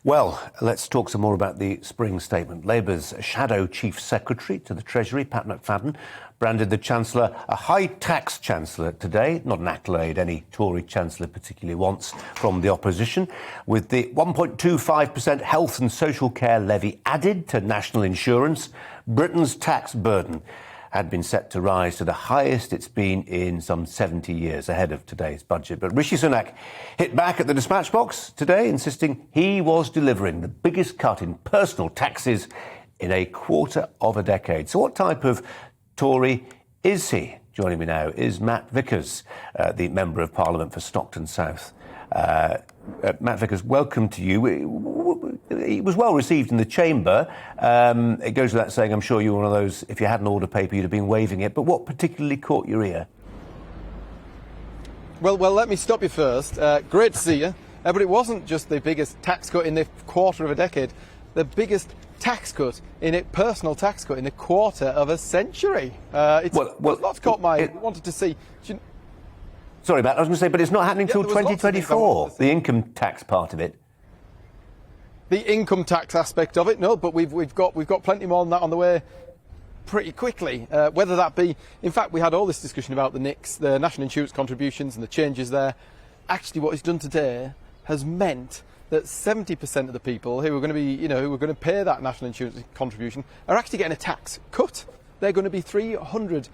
Well, let's talk some more about the spring statement. Labour's shadow chief secretary to the Treasury, Pat McFadden, branded the Chancellor a high-tax Chancellor today, not an accolade any Tory Chancellor particularly wants from the opposition. With the 1.25% health and social care levy added to national insurance, Britain's tax burden had been set to rise to the highest it's been in some 70 years, ahead of today's budget. But Rishi Sunak hit back at the dispatch box today, insisting he was delivering the biggest cut in personal taxes in a quarter of a decade. So what type of Tory is he? Joining me now is Matt Vickers, the Member of Parliament for Stockton South. Matt Vickers, welcome to you. It was well received in the chamber. It goes without saying, I'm sure you were one of those, if you had an order paper, you'd have been waving it. But what particularly caught your ear? Well, let me stop you first. Great to see you. But it wasn't just the biggest tax cut in the quarter of a decade. The biggest tax cut in a personal tax cut in a quarter of a century. Lots caught my eye. Wanted to see. Sorry, Matt, I was going to say, but it's not happening till 2024, the income tax part of it. The income tax aspect of it, no, but we've got plenty more than that on the way pretty quickly. Whether that be, in fact, we had all this discussion about the NICs, the national insurance contributions and the changes there. Actually, what it's done today has meant that 70% of the people who are going to be, who are going to pay that national insurance contribution are actually getting a tax cut. They're going to be £330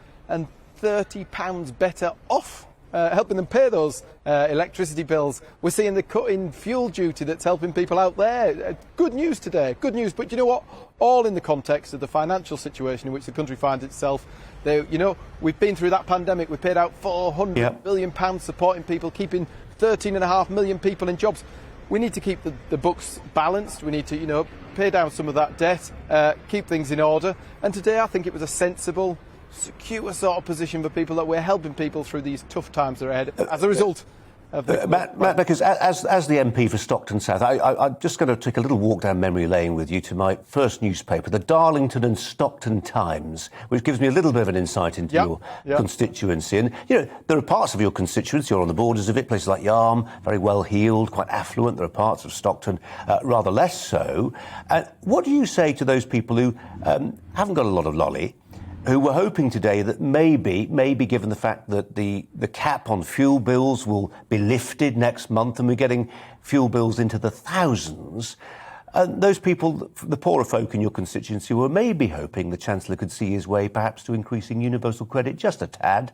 better off. Helping them pay those electricity bills. We're seeing the cut in fuel duty that's helping people out there. Good news today, good news. But you know what? All in the context of the financial situation in which the country finds itself. We've been through that pandemic. We paid out £400 billion supporting people, keeping 13.5 million people in jobs. We need to keep the books balanced. We need to, pay down some of that debt, keep things in order. And today I think it was a sensible, secure sort of position for people, that we're helping people through these tough times that are ahead as a result of the... Matt, because as the MP for Stockton South, I'm just going to take a little walk down memory lane with you to my first newspaper, the Darlington and Stockton Times, which gives me a little bit of an insight into your constituency. And, there are parts of your constituency, you're on the borders of it, places like Yarm, very well heeled, quite affluent. There are parts of Stockton rather less so. What do you say to those people who haven't got a lot of lolly, who were hoping today that maybe given the fact that the cap on fuel bills will be lifted next month and we're getting fuel bills into the thousands, those people, the poorer folk in your constituency, were maybe hoping the Chancellor could see his way perhaps to increasing universal credit just a tad?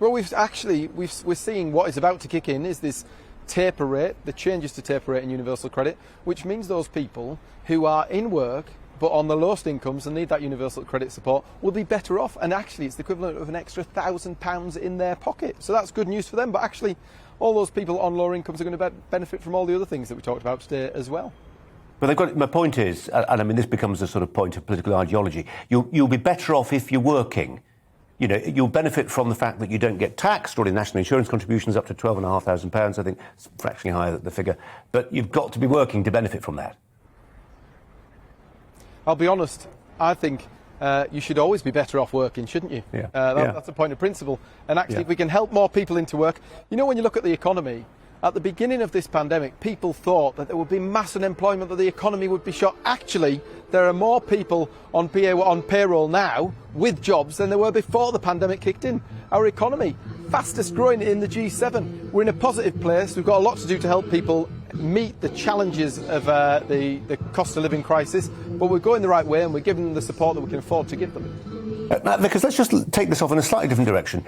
Well, we're seeing what is about to kick in is this taper rate, the changes to taper rate in universal credit, which means those people who are in work but on the lowest incomes and need that universal credit support will be better off, and actually it's the equivalent of an extra £1,000 in their pocket. So that's good news for them, but actually all those people on lower incomes are going to benefit from all the other things that we talked about today as well. But my point is, and I mean this becomes a sort of point of political ideology, you'll be better off if you're working. You'll benefit from the fact that you don't get taxed, or in national insurance contributions up to £12,500, I think it's fractionally higher the figure, but you've got to be working to benefit from that. I'll be honest, I think you should always be better off working, shouldn't you? That's a point of principle. And actually, if we can help more people into work, when you look at the economy, at the beginning of this pandemic, people thought that there would be mass unemployment, that the economy would be shot. Actually, there are more people on payroll now with jobs than there were before the pandemic kicked in. Our economy, fastest growing in the G7. We're in a positive place. We've got a lot to do to help people meet the challenges of the cost of living crisis, but we're going the right way and we're giving them the support that we can afford to give them. Matt Vickers, let's just take this off in a slightly different direction.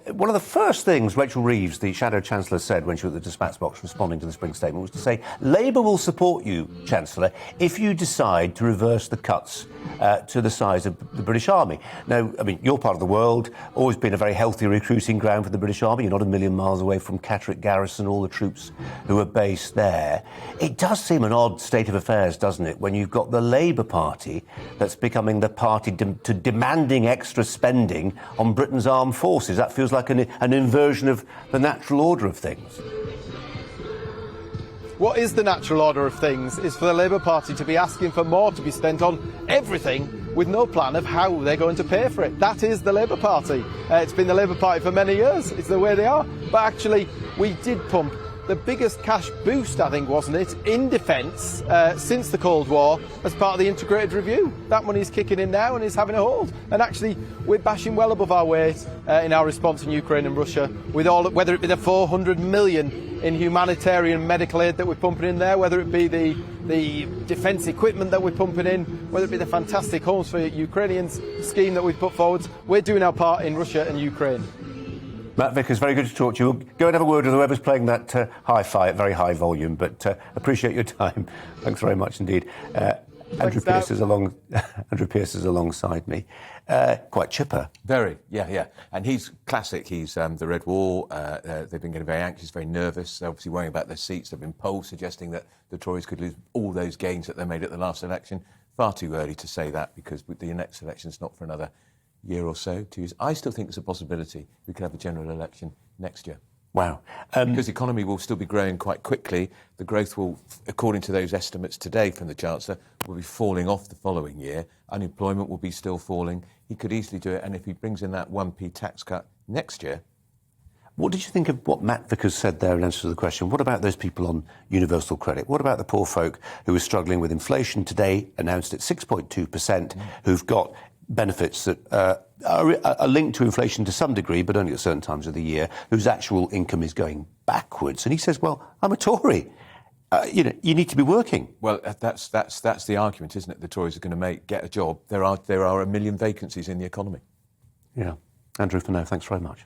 One of the first things Rachel Reeves, the Shadow Chancellor, said when she was at the dispatch box responding to the spring statement was to say, Labour will support you, Chancellor, if you decide to reverse the cuts to the size of the British Army. Now, I mean, your part of the world, always been a very healthy recruiting ground for the British Army. You're not a million miles away from Catterick Garrison, all the troops who are based there. It does seem an odd state of affairs, doesn't it, when you've got the Labour Party that's becoming the party to demanding extra spending on Britain's armed forces. That feels like an inversion of the natural order of things. What is the natural order of things is for the Labour Party to be asking for more to be spent on everything with no plan of how they're going to pay for it. That is the Labour Party. It's been the Labour Party for many years. It's the way they are. But actually, we did pump the biggest cash boost, I think, wasn't it, in defence since the Cold War as part of the integrated review. That money is kicking in now and is having a hold. And actually, we're bashing well above our weight in our response in Ukraine and Russia, with all, whether it be the 400 million in humanitarian medical aid that we're pumping in there, whether it be the defence equipment that we're pumping in, whether it be the fantastic Homes for Ukrainians scheme that we've put forward. We're doing our part in Russia and Ukraine. Matt Vickers, very good to talk to you. We'll go and have a word with whoever's playing that hi-fi at very high volume, but appreciate your time. Thanks very much indeed. Andrew Pearce is alongside me. Quite chipper. Very, yeah. And he's classic. He's the Red Wall. They've been getting very anxious, very nervous. They're obviously worrying about their seats. There have been polls suggesting that the Tories could lose all those gains that they made at the last election. Far too early to say that, because the next election's not for another year or so, 2 years. I still think there's a possibility we could have a general election next year. Wow. Because the economy will still be growing quite quickly. The growth will, according to those estimates today from the Chancellor, will be falling off the following year. Unemployment will be still falling. He could easily do it. And if he brings in that 1p tax cut next year... What did you think of what Matt Vickers said there in answer to the question? What about those people on universal credit? What about the poor folk who are struggling with inflation today, announced at 6.2%, who've got benefits that are linked to inflation to some degree, but only at certain times of the year, whose actual income is going backwards? And he says, well, I'm a Tory. You need to be working. Well, that's the argument, isn't it? The Tories are going to get a job. There are 1 million vacancies in the economy. Yeah. Andrew, for now, thanks very much.